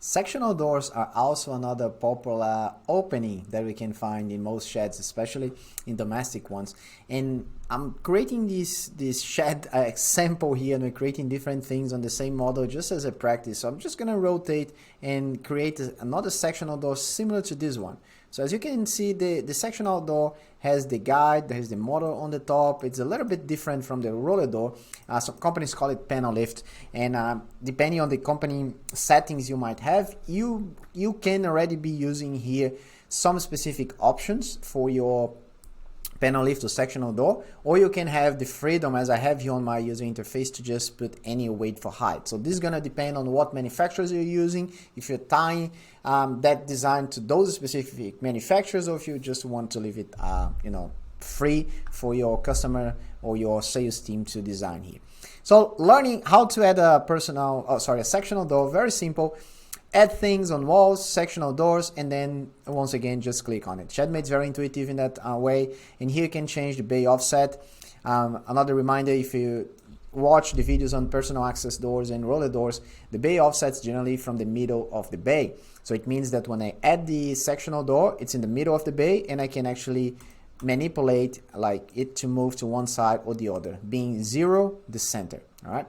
Sectional doors are also another popular opening that we can find in most sheds, especially in domestic ones. And I'm creating this shed example here, and we're creating different things on the same model just as a practice. So I'm just going to rotate and create another sectional door similar to this one. So as you can see, the sectional door has the guide, there's the motor on the top. It's a little bit different from the roller door. Some companies call it Panelift, and depending on the company settings you might have, you can already be using here some specific options for your Panelift or sectional door, or you can have the freedom, as I have here on my user interface, to just put any weight for height. So this is going to depend on what manufacturers you're using, if you're tying that design to those specific manufacturers, or if you just want to leave it free for your customer or your sales team to design here. So learning how to add a sectional door, very simple. Add things on walls, sectional doors, and then once again just click on it. Shedmate is very intuitive in that way, and here you can change the bay offset. Another reminder, if you watch the videos on personal access doors and roller doors, the bay offsets generally from the middle of the bay. So it means that when I add the sectional door, it's in the middle of the bay, and I can actually manipulate like it to move to one side or the other, being 0 the center. All right.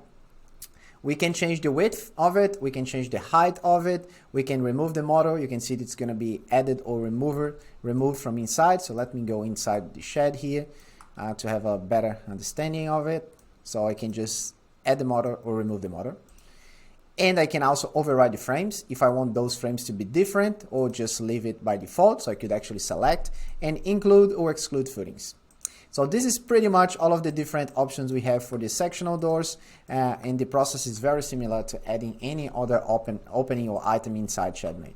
We can change the width of it, we can change the height of it, we can remove the motor. You can see it's going to be added or removed from inside. So let me go inside the shed here to have a better understanding of it. So I can just add the motor or remove the motor. And I can also override the frames if I want those frames to be different, or just leave it by default. So I could actually select and include or exclude footings. So this is pretty much all of the different options we have for the sectional doors, and the process is very similar to adding any other opening or item inside Shedmate.